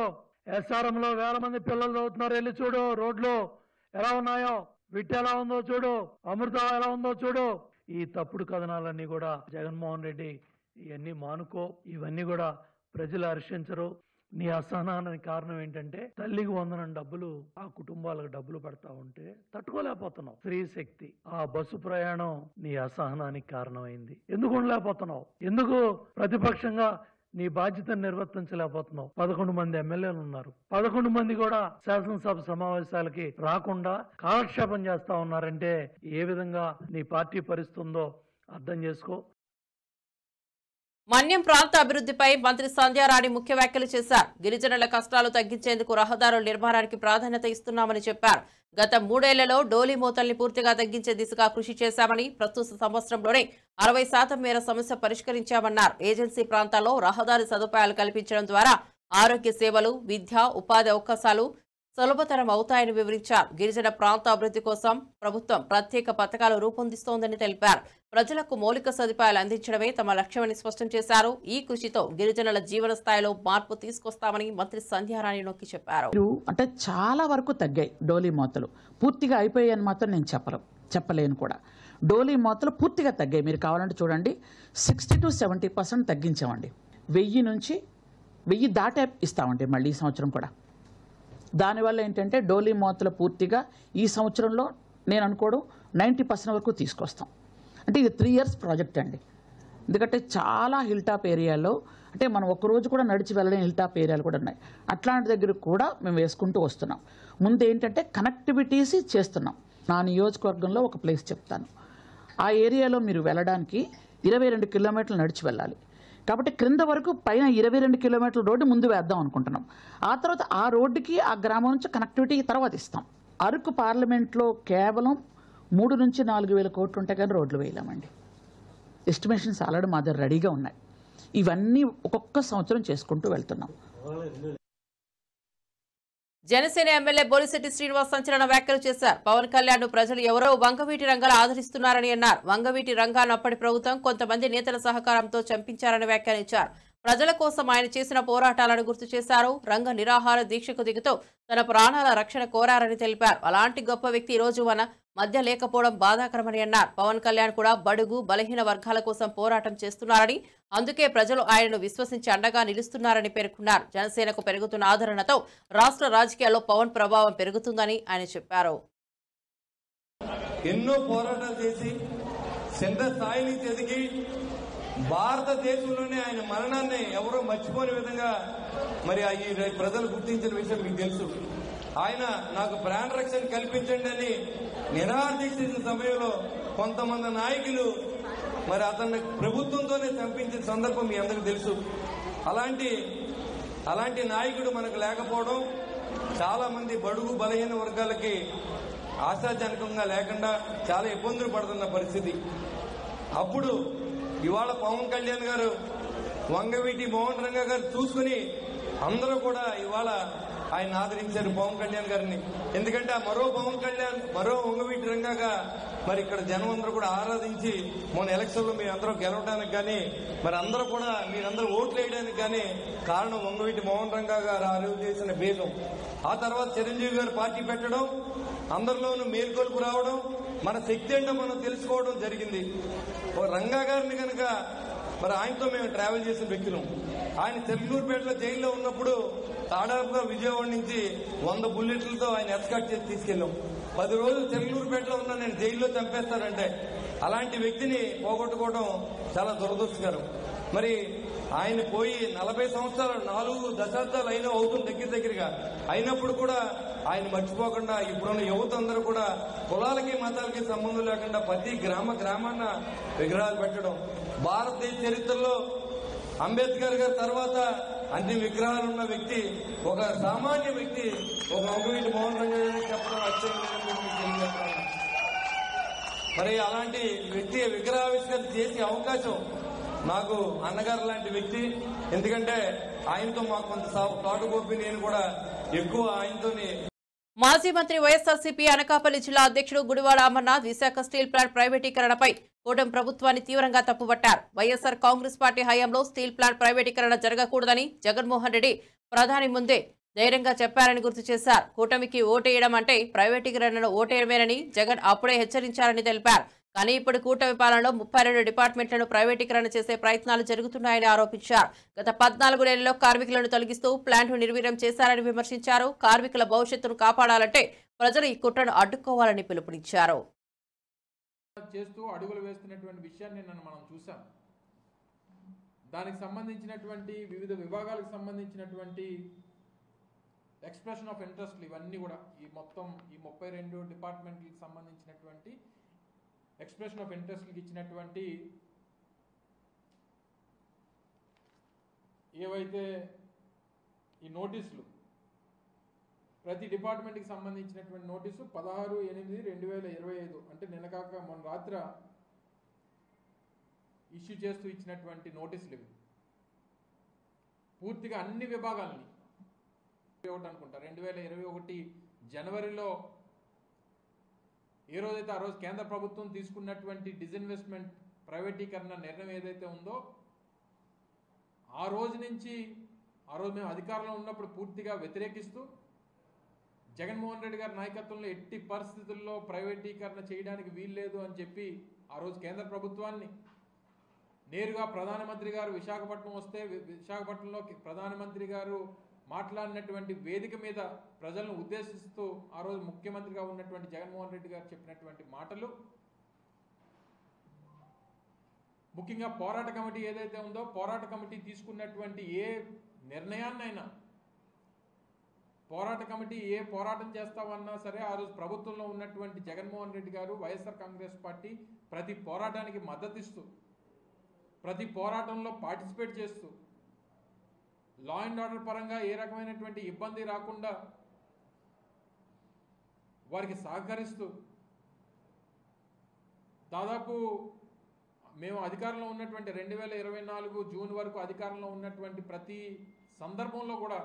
SRM లో వేల మంది పిల్లలు చదువుతున్నారు, వెళ్ళి చూడు, రోడ్లు ఎలా ఉన్నాయో, విట్ ఎలా ఉందో చూడు, అమృతం ఎలా ఉందో చూడు. ఈ తప్పుడు కథనాలన్నీ కూడా జగన్మోహన్ రెడ్డి ఇవన్నీ మానుకో, ఇవన్నీ కూడా ప్రజలు హర్షించరు. నీ అసహనానికి కారణం ఏంటంటే తల్లికి 100 డబ్బులు ఆ కుటుంబాలకు డబ్బులు పడతా ఉంటే తట్టుకోలేకపోతున్నావు. స్త్రీ శక్తి ఆ బస్సు ప్రయాణం నీ అసహనానికి కారణమైంది. ఎందుకు ఉండలేకపోతున్నావు? ఎందుకు ప్రతిపక్షంగా నీ బాధ్యతను నిర్వర్తించలేకపోతున్నావు? 11 మంది ఎమ్మెల్యేలు ఉన్నారు. 11 మంది కూడా శాసనసభ సమావేశాలకి రాకుండా కాలక్షేపం చేస్తా ఉన్నారంటే ఏ విధంగా నీ పార్టీ పరిస్థితుందో అర్థం చేసుకో. మన్యం ప్రాంత అభివృద్ధిపై మంత్రి సంధ్యారాణి ముఖ్య వ్యాఖ్యలు చేశారు. గిరిజనుల కష్టాలు తగ్గించేందుకు రహదారుల నిర్మాణానికి ప్రాధాన్యత ఇస్తున్నామని చెప్పారు. గత 3 ఏళ్లలో డోలీ మోతల్ని పూర్తిగా తగ్గించే దిశగా కృషి చేశామని, ప్రస్తుత సంవత్సరంలోనే 60% మేర సమస్య పరిష్కరించామన్నారు. ఏజెన్సీ ప్రాంతాల్లో రహదారి సదుపాయాలు కల్పించడం ద్వారా ఆరోగ్య సేవలు, విద్య, ఉపాధి అవకాశాలు సులభతరం అవుతాయని వివరించారు. గిరిజన ప్రాంత అభివృద్ధి కోసం ప్రభుత్వం ప్రత్యేక పథకాలు రూపొందిస్తోందని తెలిపారు. ప్రజలకు మౌలిక సదుపాయాలు అందించడమే తమ లక్ష్యమని స్పష్టం చేశారు. ఈ కృషితో గిరిజనుల జీవన స్థాయిలో మార్పు తీసుకొస్తామని మంత్రి సంధ్యారాణి నొక్కి చెప్పారు. అంటే చాలా వరకు తగ్గాయి డోలీ మోతలు. పూర్తిగా అయిపోయాయని మాత్రం నేను చెప్పలేను కూడా. డోలీ మోతలు పూర్తిగా తగ్గాయి. మీరు కావాలంటే చూడండి, 60 to 70% తగ్గించామండి. 1000 నుంచి 1000 దాటే ఇస్తామండి మళ్ళీ ఈ సంవత్సరం కూడా. దానివల్ల ఏంటంటే డోలీ మోతలు పూర్తిగా ఈ సంవత్సరంలో నేను అనుకోవడం 90% వరకు తీసుకొస్తాం. అంటే ఇది 3 years ప్రాజెక్ట్ అండి. ఎందుకంటే చాలా హిల్ టాప్ ఏరియాలో, అంటే మనం ఒక్కరోజు కూడా నడిచి వెళ్ళలేని హిల్ టాప్ ఏరియాలు కూడా ఉన్నాయి. అట్లాంటి దగ్గర కూడా మేము వేసుకుంటూ వస్తున్నాం. ముందు ఏంటంటే కనెక్టివిటీస్ చేస్తున్నాం. నా నియోజకవర్గంలో ఒక ప్లేస్ చెప్తాను. ఆ ఏరియాలో మీరు వెళ్ళడానికి 22 కిలోమీటర్లు నడిచి వెళ్ళాలి. కాబట్టి క్రింద వరకు పైన 22 కిలోమీటర్ల రోడ్డు ముందు వేద్దాం అనుకుంటున్నాం. ఆ తర్వాత ఆ రోడ్డుకి ఆ గ్రామం నుంచి కనెక్టివిటీ తర్వాత ఇస్తాం. అరకు పార్లమెంట్లో కేవలం 3 నుంచి 4 వేల కోట్లు ఉంటే కానీ రోడ్లు వేయలేమండి. ఎస్టిమేషన్స్ ఆల్రెడీ మా దగ్గర రెడీగా ఉన్నాయి. ఇవన్నీ ఒక్కొక్క సంవత్సరం చేసుకుంటూ వెళ్తున్నాం. జనసేన ఎమ్మెల్యే బొలిశెట్టి శ్రీనివాస్ సంచలన వ్యాఖ్యలు చేశారు. పవన్ కళ్యాణ్ ప్రజలు ఎవరో వంగవీటి రంగాలు ఆదరిస్తున్నారని అన్నారు. వంగవీటి రంగాను అప్పటి ప్రభుత్వం కొంతమంది నేతల సహకారంతో చంపించారని వ్యాఖ్యానించారు. ప్రజల కోసం ఆయన చేసిన పోరాటాలను గుర్తు చేశారు. రంగ నిరాహార దీక్షకు దిగుతూ తన ప్రాణాల రక్షణ కోరారని తెలిపారు. అలాంటి గొప్ప వ్యక్తి ఈ రోజు మన మధ్య లేకపోవడం బాధాకరమని అన్నారు. పవన్ కళ్యాణ్ కూడా బడుగు బలహీన వర్గాల కోసం పోరాటం చేస్తున్నారని, అందుకే ప్రజలు ఆయనను విశ్వసించి అండగా నిలుస్తున్నారని పేర్కొన్నారు. జనసేనకు పెరుగుతున్న ఆదరణతో రాష్ట్ర రాజకీయాల్లో పవన్ ప్రభావం పెరుగుతుందని ఆయన చెప్పారు. ఎన్నో పోరాటాలు చేసి సెంటర్ స్థాయి నుంచి ఎదిగి భారతదేశంలోనే ఆయన మరణాన్ని ఎవరో మర్చిపోని విధంగా మరి ఈ ప్రజలు గుర్తించిన విషయం మీకు తెలుసు. ఆయన నాకు ప్రాణ రక్షణ కల్పించండి అని నిరాహార దీక్ష చేసిన సమయంలో కొంతమంది నాయకులు మరి అతన్ని ప్రభుత్వంతోనే చంపించిన సందర్భం మీ అందరికీ తెలుసు. అలాంటి నాయకుడు మనకు లేకపోవడం, చాలా మంది బడుగు బలహీన వర్గాలకి ఆశాజనకంగా లేకుండా చాలా ఇబ్బందులు పడుతున్న పరిస్థితి. అప్పుడు ఇవాళ పవన్ కళ్యాణ్ గారు, వంగవీటి మోహన్ రంగా గారు చూసుకుని అందరూ కూడా ఇవాళ ఆయన ఆదరించారు పవన్ కళ్యాణ్ గారిని. ఎందుకంటే మరో పవన్ కళ్యాణ్, మరో వంగవీటి రంగాగా మరి ఇక్కడ జనం అందరూ కూడా ఆరాధించి మొన్న ఎలక్షన్ లో మీరు అందరూ గెలవడానికి కానీ, మరి అందరూ కూడా మీరందరూ ఓట్లు వేయడానికి కానీ కారణం వంగవీటి మోహన్ రంగా గారు ఆ రోజు చేసిన భేదం. ఆ తర్వాత చిరంజీవి గారు పార్టీ పెట్టడం, అందరిలోనూ మేల్కొల్పు రావడం, మన శక్తి ఏంటో మనం తెలుసుకోవడం జరిగింది. రంగా గారిని కనుక మరి ఆయనతో మేము ట్రావెల్ చేసిన వ్యక్తులం. ఆయన చెర్లూరుపేటలో జైల్లో ఉన్నప్పుడు దాదాపుగా విజయవాడ నుంచి 100 బుల్లెట్లతో ఆయన ఎస్కాట్ చేసి తీసుకెళ్ళాం. 10 రోజులు చెర్లూరుపేటలో ఉన్నా నేను జైల్లో చంపేస్తానంటే అలాంటి వ్యక్తిని పోగొట్టుకోవడం చాలా దురదృష్టకరం. మరి ఆయన పోయి 40 సంవత్సరాలు 4 దశాబ్దాలు అయినా అవుతుంది దగ్గరగా అయినప్పుడు కూడా ఆయన మర్చిపోకుండా ఇప్పుడున్న యువత అందరూ కూడా కులాలకి మతాలకి సంబంధం లేకుండా ప్రతి గ్రామాన్న విగ్రహాలు పెట్టడం. భారతదేశ చరిత్రలో అంబేద్కర్ గారి తర్వాత అన్ని విగ్రహాలు ఉన్న వ్యక్తి ఒక సామాన్య వ్యక్తి ఒక వంగవీటి మోహన్ రంగ చెప్పడం అత్యంత. మరి అలాంటి వ్యక్తి విగ్రహావిష్కరణ చేసే అవకాశం నాకు అన్నగారు లాంటి వ్యక్తి, ఎందుకంటే ఆయనతో మాకు కొంత తోటగోపి నేను కూడా ఎక్కువ ఆయనతోని. మాజీ మంత్రి వైఎస్ఆర్సీపీ అనకాపల్లి జిల్లా అధ్యక్షుడు గుడివాడ అమర్నాథ్ విశాఖ స్టీల్ ప్లాంట్ ప్రైవేటీకరణపై కూటమి ప్రభుత్వాన్ని తీవ్రంగా తప్పుపట్టారు. వైఎస్ఆర్ కాంగ్రెస్ పార్టీ హయాంలో స్టీల్ ప్లాంట్ ప్రైవేటీకరణ జరగకూడదని జగన్మోహన్ రెడ్డి ప్రధాని ముందే ధైర్యంగా చెప్పారని గుర్తు చేశారు. కూటమికి ఓటేయడం అంటే ప్రైవేటీకరణను ఓటేయడమేనని జగన్ అప్పుడే హెచ్చరించారని తెలిపారు. కానీ ఇప్పుడు కూటమి పాలనలో 32 డిపార్ట్మెంట్లను ప్రైవేటీకరణ చేసే ప్రయత్నాలు జరుగుతున్నాయని ఆరోపించారు. గత 14 నెలల్లో కార్మికులను తొలగిస్తూ ప్లాంట్ను నిర్వీర్యం చేశారని విమర్శించారు. కార్మికుల భవిష్యత్తును కాపాడాలంటే ప్రజలు ఈ కుట్రను అడ్డుకోవాలని పిలుపునిచ్చారు. చేస్తూ అడుగులు వేస్తున్నటువంటి విషయాన్ని మనం చూసాం. దానికి సంబంధించినటువంటి వివిధ విభాగాలకు సంబంధించినటువంటి ఎక్స్ప్రెషన్ ఆఫ్ ఇంట్రెస్ట్లు ఇవన్నీ కూడా ఈ 32 డిపార్ట్మెంట్లకు సంబంధించినటువంటి ఎక్స్ప్రెషన్ ఆఫ్ ఇంట్రెస్ట్కి ఇచ్చినటువంటి ఏవైతే ఈ నోటీసులు ప్రతి డిపార్ట్మెంట్కి సంబంధించినటువంటి నోటీసు 16/8/2025 అంటే నిన్న కాక మొన్న రాత్ర ఇష్యూ చేస్తూ ఇచ్చినటువంటి నోటీసులు ఇవి. పూర్తిగా అన్ని విభాగాల్ని అనుకుంటా 2021 జనవరిలో ఏ రోజైతే ఆ రోజు కేంద్ర ప్రభుత్వం తీసుకున్నటువంటి డిస్ఇన్వెస్ట్మెంట్ ప్రైవేటీకరణ నిర్ణయం ఏదైతే ఉందో ఆ రోజు నుంచి ఆ రోజు మేము అధికారంలో ఉన్నప్పుడు పూర్తిగా వ్యతిరేకిస్తూ జగన్మోహన్ రెడ్డి గారి నాయకత్వంలో ఎట్టి పరిస్థితుల్లో ప్రైవేటీకరణ చేయడానికి వీల్లేదు అని చెప్పి ఆ రోజు కేంద్ర ప్రభుత్వాన్ని నేరుగా ప్రధానమంత్రి గారు విశాఖపట్నం వస్తే విశాఖపట్నంలో ప్రధానమంత్రి గారు మాట్లాడినటువంటి వేదిక మీద ప్రజలను ఉద్దేశిస్తూ ఆ రోజు ముఖ్యమంత్రిగా ఉన్నటువంటి జగన్మోహన్ రెడ్డి గారు చెప్పినటువంటి మాటలు, ముఖ్యంగా పోరాట కమిటీ ఏదైతే ఉందో పోరాట కమిటీ తీసుకున్నటువంటి ఏ నిర్ణయాన్నైనా పోరాట కమిటీ ఏ పోరాటం చేస్తామన్నా సరే ఆ రోజు ప్రభుత్వంలో ఉన్నటువంటి జగన్మోహన్ రెడ్డి గారు వైఎస్ఆర్ కాంగ్రెస్ పార్టీ ప్రతి పోరాటానికి మద్దతిస్తూ ప్రతి పోరాటంలో పార్టిసిపేట్ చేస్తూ లా అండ్ ఆర్డర్ పరంగా ఏ రకమైనటువంటి ఇబ్బంది రాకుండా వారికి సహకరిస్తూ దాదాపు మేము అధికారంలో ఉన్నటువంటి 2024 జూన్ వరకు అధికారంలో ఉన్నటువంటి ప్రతి సందర్భంలో కూడా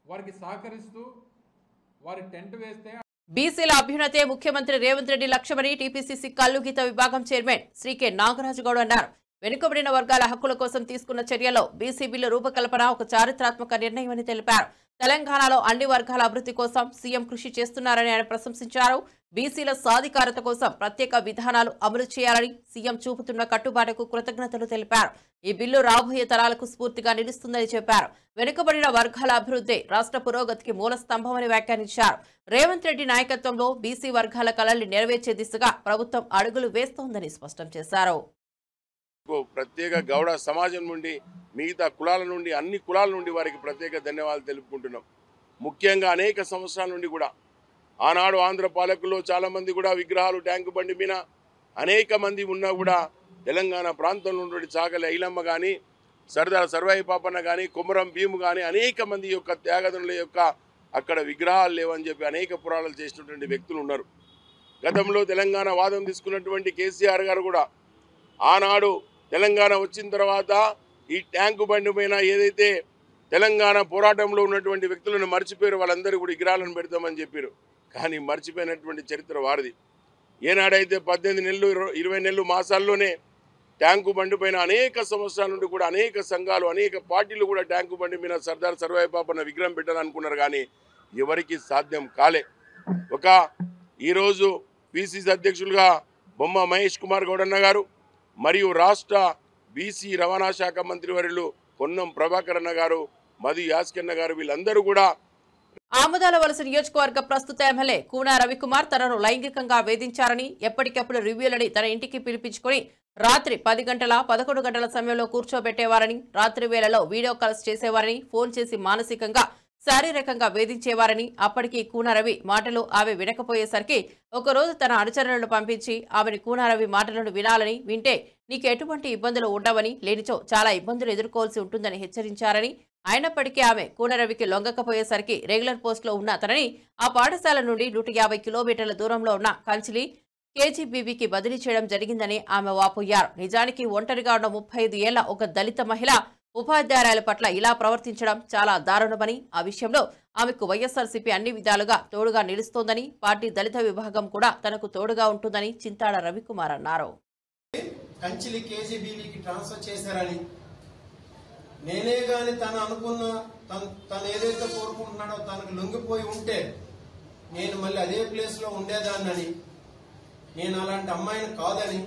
వారికి సహకరిస్తూ వారి టెంట్ వేస్తే బీసీల అభ్యున్నతే ముఖ్యమంత్రి రేవంత్ రెడ్డి లక్ష్యమని టీపీసీసీ కల్లుగీత విభాగం చైర్మన్ శ్రీ కె నాగరాజు గౌడ్ అన్నారు. వెనుకబడిన వర్గాల హక్కుల కోసం తీసుకున్న చర్యలో బీసీ బిల్లు రూపకల్పన ఒక చారిత్రాత్మక నిర్ణయమని తెలిపారు. తెలంగాణలో అన్ని వర్గాల అభివృద్ధి కోసం సీఎం కృషి చేస్తున్నారని ఆయన ప్రశంసించారు. బీసీల సాధికారత కోసం ప్రత్యేక విధానాలు అమలు చేయాలని సీఎం చూపుతున్న కట్టుబాటుకు కృతజ్ఞతలు తెలిపారు. ఈ బిల్లు రాబోయే తరాలకు స్ఫూర్తిగా నిలుస్తుందని చెప్పారు. వెనుకబడిన వర్గాల అభివృద్ధి రాష్ట్ర పురోగతికి మూల స్తంభమని వ్యాఖ్యానించారు. రేవంత్ రెడ్డి నాయకత్వంలో బీసీ వర్గాల కలల్ని నెరవేర్చే దిశగా ప్రభుత్వం అడుగులు వేస్తోందని స్పష్టం చేశారు. ప్రత్యేక గౌడ సమాజం నుండి మిగతా కులాల నుండి అన్ని కులాల నుండి వారికి ప్రత్యేక ధన్యవాదాలు తెలుపుకుంటున్నాం. ముఖ్యంగా అనేక సంవత్సరాల నుండి కూడా ఆనాడు ఆంధ్ర పాలకుల్లో చాలామంది కూడా విగ్రహాలు ట్యాంకు బండి మీద అనేక మంది ఉన్నా కూడా తెలంగాణ ప్రాంతంలో ఉన్నటువంటి చాకలి ఐలమ్మ కానీ సర్దార్ సర్వాయి పాపన్న కానీ కొమరం భీము కానీ అనేక మంది యొక్క త్యాగదనుల యొక్క అక్కడ విగ్రహాలు లేవని చెప్పి అనేక పురాణాలు చేసినటువంటి వ్యక్తులు ఉన్నారు. గతంలో తెలంగాణ వాదం తీసుకున్నటువంటి కేసీఆర్ గారు కూడా ఆనాడు తెలంగాణ వచ్చిన తర్వాత ఈ ట్యాంకు బండి పైన ఏదైతే తెలంగాణ పోరాటంలో ఉన్నటువంటి వ్యక్తులను మర్చిపోయారు వాళ్ళందరూ కూడా విగ్రహాలను పెడతామని చెప్పారు. కానీ మర్చిపోయినటువంటి చరిత్ర వారిది. ఏనాడైతే 18 నెలలు 20 నెలలు మాసాల్లోనే ట్యాంకు బండి పైన అనేక సంవత్సరాల నుండి కూడా అనేక సంఘాలు అనేక పార్టీలు కూడా ట్యాంకు బండి మీద సర్దార్ సర్వాయి పాపన్న విగ్రహం పెట్టాలనుకున్నారు. కానీ ఎవరికి సాధ్యం కాలే. ఈరోజు పిసిసి అధ్యక్షులుగా బొమ్మ మహేష్ కుమార్ గౌడన్న గారు మరియు రాష్ట్ర బీసీ రవాణా శాఖ మంత్రి వర్యులు పొన్నం ప్రభాకర్ అన్న గారు మధు యాస్కన్న గారు వీళ్ళందరూ కూడా ఆమదాల వలస నియోజకవర్గ ప్రస్తుత ఎమ్మెల్యే కూనా రవికుమార్ తనను లైంగికంగా వేధించారని ఎప్పటికప్పుడు రివ్యూలని తన ఇంటికి పిలిపించుకుని రాత్రి 10 గంటల 11 గంటల సమయంలో కూర్చోబెట్టేవారని, రాత్రి వేళలో వీడియో కాల్స్ చేసేవారని, ఫోన్ చేసి మానసికంగా శారీరకంగా వేధించేవారని, అప్పటికి కూనారవి మాటలు ఆమె వినకపోయేసరికి ఒకరోజు తన అనుచరులను పంపించి ఆమెను కూనారవి మాటలను వినాలని, వింటే నీకు ఎటువంటి ఇబ్బందులు ఉండవని, లేనిచో చాలా ఇబ్బందులు ఎదుర్కోవాల్సి ఉంటుందని హెచ్చరించారని, అయినప్పటికీ ఆమె కూనరవికి లొంగకపోయేసరికి రెగ్యులర్ పోస్టులో ఉన్న తనని ఆ పాఠశాల నుండి 150 కిలోమీటర్ల దూరంలో ఉన్న కంచిలి కేజీబీబీకి బదిలీ చేయడం జరిగిందని ఆమె వాపోయారు. నిజానికి ఒంటరిగా ఉన్న 35 ఏళ్ల ఒక దళిత మహిళ ఉపాధ్యాయురాల పట్ల ఇలా ప్రవర్తించడం చాలా దారుణమని, ఆ విషయంలో ఆమెకు వైఎస్ఆర్సీపీ అన్ని విధాలుగా తోడుగా నిలుస్తోందని, పార్టీ దళిత విభాగం కూడా తనకు తోడుగా ఉంటుందని చింతాడ రవికుమార్ అన్నారు. కంచిలి కేజీబీబీకి ట్రాన్స్ఫర్ చేశారని, నేనే గాని తను అనుకున్న తను ఏదైతే కోరుకుంటున్నాడో తనకు లొంగిపోయి ఉంటే నేను మళ్ళీ అదే ప్లేస్ లో ఉండేదాన్నని, నేను అలాంటి అమ్మాయిని కాదని,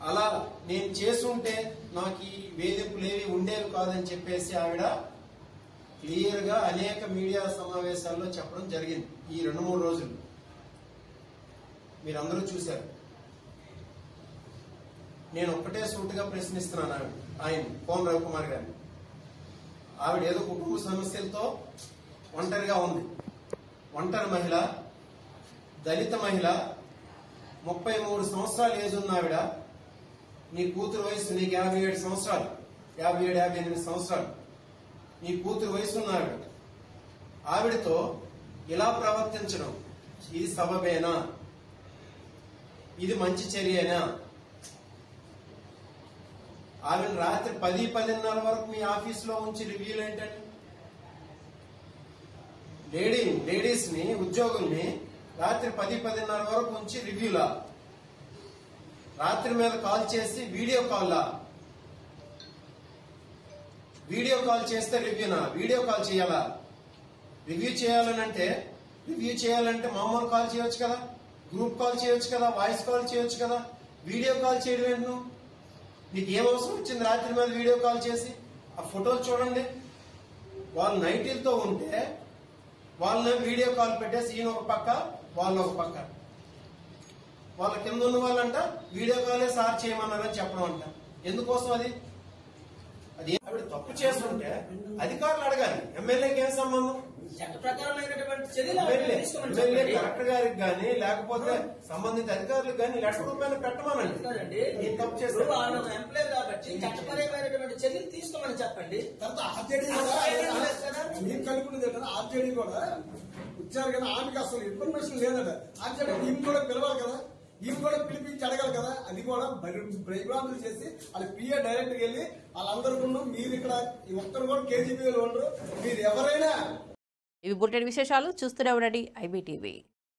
అలా నేను చేసుంటే నాకు ఈ వేధింపులేవి ఉండేవి కాదని చెప్పేసి ఆవిడ క్లియర్ గా అనేక మీడియా సమావేశాల్లో చెప్పడం జరిగింది. ఈ 2-3 రోజులు మీరందరూ చూశారు. నేను ఒక్కటే సూటిగా ప్రశ్నిస్తున్నాను ఆయన కోన రవికుమార్ గారిని. ఆవిడ ఏదో కుటుంబ సమస్యలతో ఒంటరిగా ఉంది. ఒంటరి మహిళ, దళిత మహిళ, 33 సంవత్సరాలు ఏజ్ ఉన్న ఆవిడ. నీ కూతురు వయసు నీకు 57 సంవత్సరాలు, 57-58 సంవత్సరాలు. నీ కూతురు వయసు ఉన్న ఆవిడ. ఆవిడతో ఇలా ప్రవర్తించడం ఇది సబబేనా? ఇది మంచి చర్యేనా? ఆమెను రాత్రి 10-10:30 వరకు మీ ఆఫీసులో ఉంచి రివ్యూలు ఏంటండి? లేడీస్ ని, ఉద్యోగుల్ని రాత్రి 10-10:30 వరకు ఉంచి రివ్యూలా? రాత్రి మీద కాల్ చేసి వీడియో కాల్లా? వీడియో కాల్ చేస్తే రివ్యూనా? వీడియో కాల్ చేయాలా? రివ్యూ చేయాలంటే మామూలు కాల్ చేయొచ్చు కదా, గ్రూప్ కాల్ చేయొచ్చు కదా, వాయిస్ కాల్ చేయొచ్చు కదా. వీడియో కాల్ చేయడం ఏంటి? నీకు ఏం అవసరం వచ్చింది రాత్రి మీద వీడియో కాల్ చేసి? ఆ ఫోటోలు చూడండి. వాళ్ళు నైటీలతో ఉంటే వాళ్ళని వీడియో కాల్ పెట్టేసి ఈయన ఒక పక్క వాళ్ళు ఒక పక్క, వాళ్ళ కింద ఉన్న వాళ్ళంట వీడియో కాలే సార్ చేయమన్నారని చెప్పడం అంట. ఎందుకోసం అది ఆవిడ తప్పు చేస్తుంటే అధికారులు అడగాలి. ఎమ్మెల్యేకి ఏం సంబంధం? ఎమ్మెల్యే కలెక్టర్ గారికి గానీ లేకపోతే సంబంధిత అధికారులకు గానీ లక్ష రూపాయలు పెట్టమనండి. నేను తప్పు చేస్తాను ఎంప్లాయ్ కాబట్టి చట్టపరమైనటువంటి చర్యలు తీసుకోమని చెప్పండి. తర్వాత ఆర్జేడీ మీరు కనుక్కున్నది కదా, ఆర్జేడీ కూడా వచ్చారు కదా, ఆమెకి అసలు ఇన్ఫర్మేషన్ లేదట. ఆర్జేడీ ఈమె కూడా పిలవాలి కదా, ఈమె కూడా పిలిపించి అడగాలి కదా. అది కూడా బ్రేక్గ్రౌండ్ చేసి వాళ్ళ పిఏ డైరెక్ట్ వెళ్ళి వాళ్ళందరూ మీరు ఇక్కడ ఒక్కరు కూడా కేజీబీలు ఉండరు, మీరు ఎవరైనా. ఇవి బులెటిన్ విశేషాలు. చూస్తూనే ఉండండి IBTV.